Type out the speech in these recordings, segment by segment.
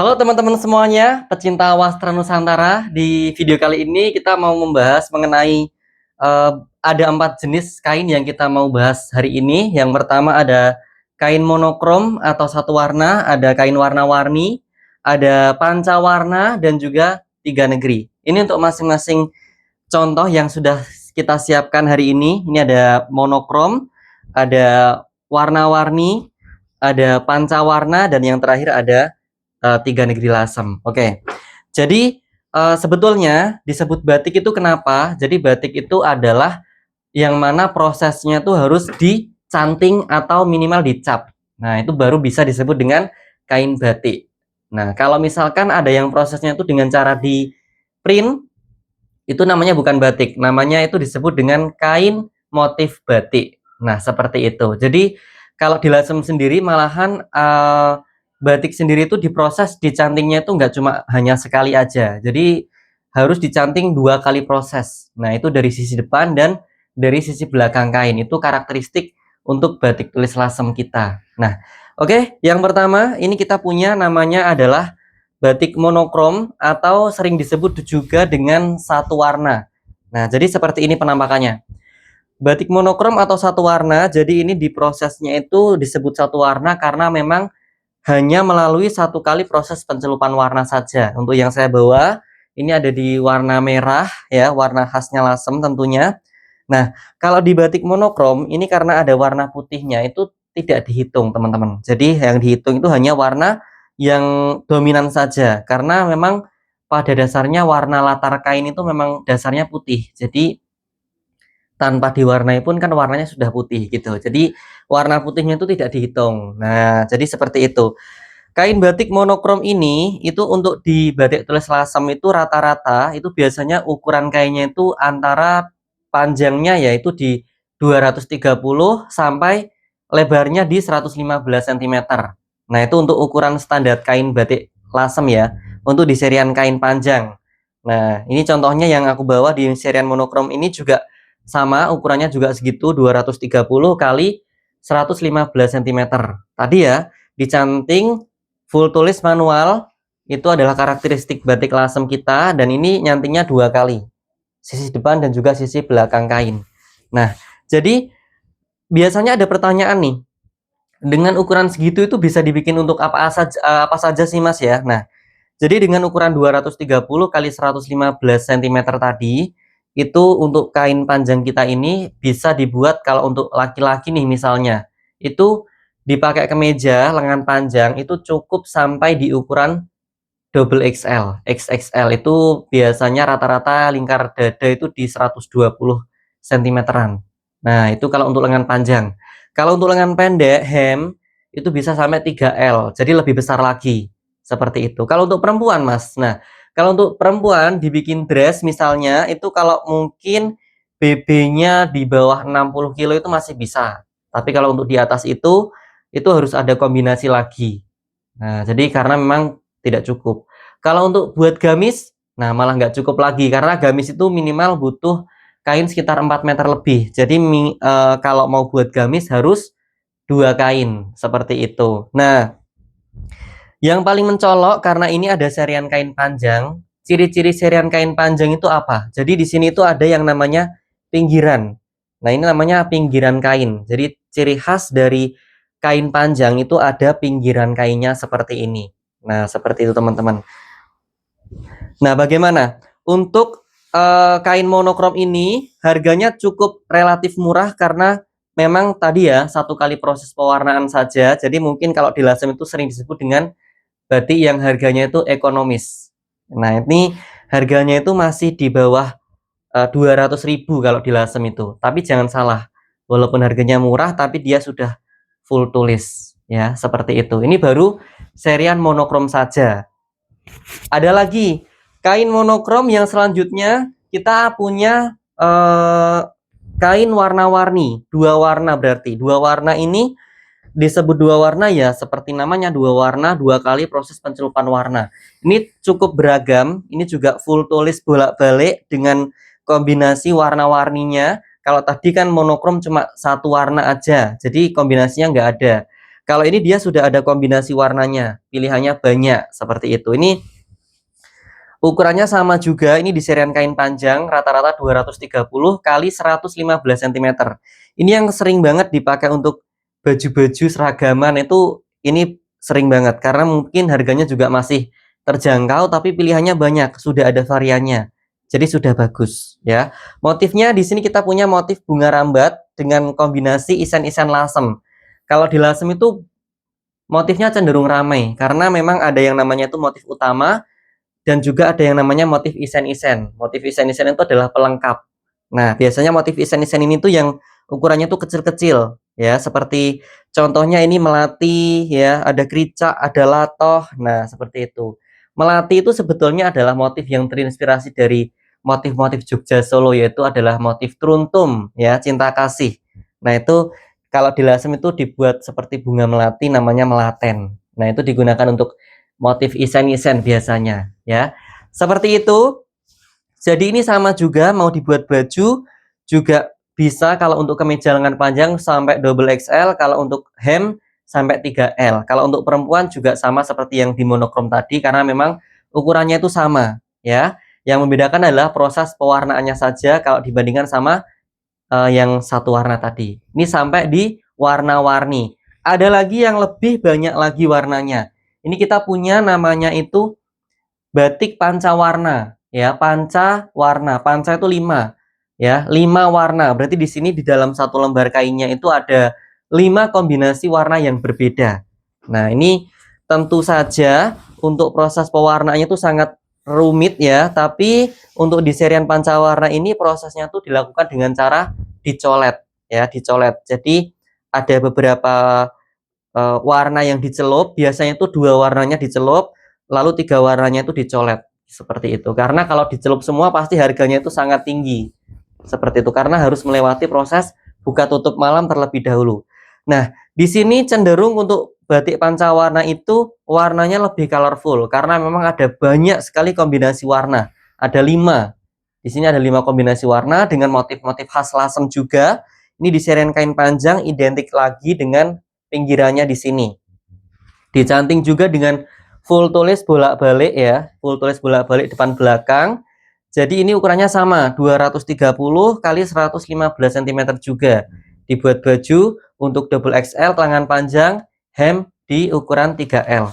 Halo teman-teman semuanya, pecinta Wastra Nusantara. Di video kali ini kita mau membahas mengenai ada 4 jenis kain yang kita mau bahas hari ini. Yang pertama ada kain monokrom atau satu warna, ada kain warna-warni, ada pancawarna dan juga tiga negeri. Ini untuk masing-masing contoh yang sudah kita siapkan hari ini. Ini ada monokrom, ada warna-warni, ada pancawarna dan yang terakhir ada tiga negeri lasem. Oke. Jadi sebetulnya disebut batik itu kenapa? Jadi batik itu adalah yang mana prosesnya tuh harus dicanting atau minimal dicap. Nah, itu baru bisa disebut dengan kain batik. Nah, kalau misalkan ada yang prosesnya itu dengan cara di print, itu namanya bukan batik. Namanya itu disebut dengan kain motif batik. Nah, seperti itu. Jadi, kalau di Lasem sendiri malahan batik sendiri itu diproses dicantingnya itu nggak cuma hanya sekali aja. Jadi, harus dicanting 2 kali proses. Nah, itu dari sisi depan dan dari sisi belakang kain. Itu karakteristik untuk batik tulis Lasem kita. Nah, oke, yang pertama ini kita punya namanya adalah batik monokrom atau sering disebut juga dengan satu warna. Nah, jadi seperti ini penampakannya. Batik monokrom atau satu warna, jadi ini diprosesnya itu disebut satu warna karena memang hanya melalui 1 kali proses pencelupan warna saja. Untuk yang saya bawa, ini ada di warna merah ya, warna khasnya Lasem tentunya. Nah, kalau di batik monokrom ini karena ada warna putihnya itu tidak dihitung, teman-teman. Jadi yang dihitung itu hanya warna yang dominan saja karena memang pada dasarnya warna latar kain itu memang dasarnya putih. Jadi tanpa diwarnai pun kan warnanya sudah putih gitu. Jadi warna putihnya itu tidak dihitung. Nah, jadi seperti itu. Kain batik monokrom ini itu untuk di batik tulis Lasem itu rata-rata itu biasanya ukuran kainnya itu antara panjangnya yaitu di 230 sampai lebarnya di 115 cm. Nah, itu untuk ukuran standar kain batik Lasem ya, untuk di serian kain panjang. Nah, ini contohnya yang aku bawa di serian monokrom ini juga sama, ukurannya juga segitu 230 kali 115 cm. Tadi ya, dicanting full tulis manual, itu adalah karakteristik batik Lasem kita dan ini nyantingnya 2 kali. Sisi depan dan juga sisi belakang kain. Nah, jadi biasanya ada pertanyaan nih. Dengan ukuran segitu itu bisa dibikin untuk apa saja sih Mas ya? Nah, jadi dengan ukuran 230 kali 115 cm tadi, itu untuk kain panjang kita ini bisa dibuat kalau untuk laki-laki nih misalnya, itu dipakai kemeja lengan panjang itu cukup sampai di ukuran double XL. XXL itu biasanya rata-rata lingkar dada itu di 120 cm-an. Nah, itu kalau untuk lengan panjang. Kalau untuk lengan pendek, hem, itu bisa sampai 3L, jadi lebih besar lagi. Seperti itu. Kalau untuk perempuan, Mas. Nah, kalau untuk perempuan dibikin dress misalnya, itu kalau mungkin BB-nya di bawah 60 kilo itu masih bisa. Tapi kalau untuk di atas itu harus ada kombinasi lagi. Nah, jadi karena memang tidak cukup. Kalau untuk buat gamis, nah malah nggak cukup lagi karena gamis itu minimal butuh kain sekitar 4 meter lebih. Jadi kalau mau buat gamis harus 2 kain seperti itu. Nah, yang paling mencolok karena ini ada serian kain panjang. Ciri-ciri serian kain panjang itu apa? Jadi di sini itu ada yang namanya pinggiran. Nah, ini namanya pinggiran kain. Jadi ciri khas dari kain panjang itu ada pinggiran kainnya seperti ini. Nah, seperti itu teman-teman. Nah, bagaimana? Untuk kain monokrom ini harganya cukup relatif murah karena memang tadi ya 1 kali proses pewarnaan saja. Jadi mungkin kalau di Lasem itu sering disebut dengan batik yang harganya itu ekonomis. Nah, ini harganya itu masih di bawah 200.000 kalau di Lasem itu. Tapi jangan salah, walaupun harganya murah tapi dia sudah full tulis ya, seperti itu. Ini baru serian monokrom saja. Ada lagi kain monokrom yang selanjutnya kita punya kain warna-warni, 2 warna berarti. 2 warna ini disebut 2 warna ya seperti namanya 2 warna 2 kali proses pencelupan warna. Ini cukup beragam, ini juga full tulis bolak-balik dengan kombinasi warna-warninya. Kalau tadi kan monokrom cuma 1 warna aja, jadi kombinasinya nggak ada. Kalau ini dia sudah ada kombinasi warnanya, pilihannya banyak seperti itu. Ini ukurannya sama juga, ini di serian kain panjang rata-rata 230 kali 115 cm. Ini yang sering banget dipakai untuk baju-baju seragaman itu, ini sering banget karena mungkin harganya juga masih terjangkau tapi pilihannya banyak, sudah ada variannya. Jadi sudah bagus ya. Motifnya di sini kita punya motif bunga rambat dengan kombinasi isen-isen lasem. Kalau di lasem itu motifnya cenderung ramai karena memang ada yang namanya itu motif utama dan juga ada yang namanya motif isen-isen. Motif isen-isen itu adalah pelengkap. Nah, biasanya motif isen-isen ini tuh yang ukurannya tuh kecil-kecil ya, seperti contohnya ini melati ya, ada kricak, ada latoh. Nah, seperti itu. Melati itu sebetulnya adalah motif yang terinspirasi dari motif-motif Jogja Solo, yaitu adalah motif truntum ya, cinta kasih. Nah, itu kalau di lasem itu dibuat seperti bunga melati namanya melaten. Nah, itu digunakan untuk motif isen-isen biasanya ya. Seperti itu. Jadi ini sama juga mau dibuat baju juga bisa, kalau untuk kemeja lengan panjang sampai double XL, kalau untuk hem sampai 3L. Kalau untuk perempuan juga sama seperti yang di monokrom tadi karena memang ukurannya itu sama ya. Yang membedakan adalah proses pewarnaannya saja kalau dibandingkan sama yang satu warna tadi. Ini sampai di warna-warni. Ada lagi yang lebih banyak lagi warnanya. Ini kita punya namanya itu batik pancawarna ya, pancawarna. Panca itu 5 ya, 5 warna. Berarti di sini di dalam satu lembar kainnya itu ada 5 kombinasi warna yang berbeda. Nah, ini tentu saja untuk proses pewarnaannya itu sangat rumit ya, tapi untuk di serian pancawarna ini prosesnya tuh dilakukan dengan cara dicolet ya, dicolet. Jadi ada beberapa warna yang dicelup, biasanya itu 2 warnanya dicelup, lalu 3 warnanya itu dicolet, seperti itu. Karena kalau dicelup semua pasti harganya itu sangat tinggi. Seperti itu, karena harus melewati proses buka tutup malam terlebih dahulu. Nah, di sini cenderung untuk batik pancawarna itu warnanya lebih colorful karena memang ada banyak sekali kombinasi warna. Ada 5. Di sini ada 5 kombinasi warna dengan motif-motif khas lasem juga. Ini di serian kain panjang identik lagi dengan pinggirannya di sini. Dicanting juga dengan full tulis bolak-balik ya, full tulis bolak-balik depan belakang. Jadi ini ukurannya sama, 230 kali 115 cm juga. Dibuat baju untuk double XL lengan panjang, hem di ukuran 3L.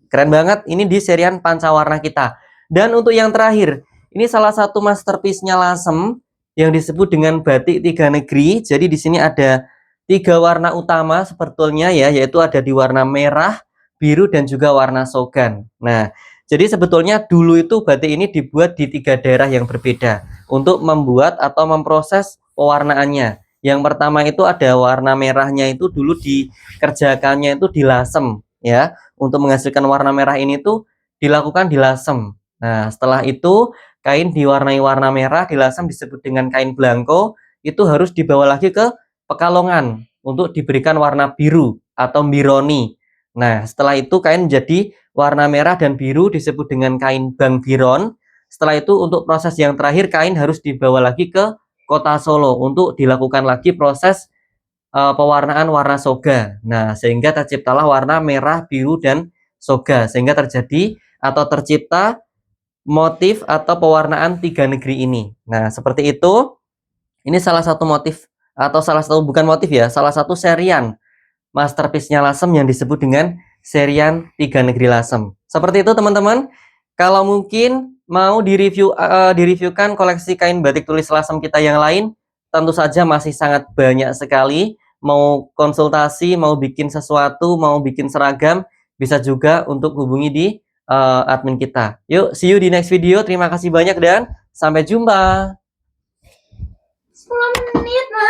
Keren banget, ini di serian pancawarna kita. Dan untuk yang terakhir, ini salah satu masterpiece-nya Lasem yang disebut dengan batik 3 negeri. Jadi di sini ada 3 warna utama sebetulnya ya, yaitu ada di warna merah, biru, dan juga warna sogan. Nah, jadi sebetulnya dulu itu batik ini dibuat di 3 daerah yang berbeda untuk membuat atau memproses pewarnaannya. Yang pertama itu ada warna merahnya, itu dulu dikerjakannya itu di Lasem ya. Untuk menghasilkan warna merah ini tuh dilakukan di Lasem. Nah, setelah itu kain diwarnai warna merah di Lasem disebut dengan kain blanko, itu harus dibawa lagi ke Pekalongan untuk diberikan warna biru atau bironi. Nah, setelah itu kain jadi warna merah dan biru disebut dengan kain Bang Biron. Setelah itu untuk proses yang terakhir kain harus dibawa lagi ke kota Solo untuk dilakukan lagi proses pewarnaan warna soga. Nah, sehingga terciptalah warna merah, biru, dan soga. Sehingga terjadi atau tercipta motif atau pewarnaan 3 negeri ini. Nah, seperti itu. Ini salah satu motif atau salah satu, bukan motif ya, salah satu serian masterpiece-nya Lasem yang disebut dengan serian 3 negeri Lasem. Seperti itu teman-teman. Kalau mungkin mau direviewkan koleksi kain batik tulis Lasem kita yang lain, tentu saja masih sangat banyak sekali. Mau konsultasi, mau bikin sesuatu, mau bikin seragam, bisa juga untuk hubungi di admin kita. Yuk, see you di next video. Terima kasih banyak dan sampai jumpa. 10 menit, Mas.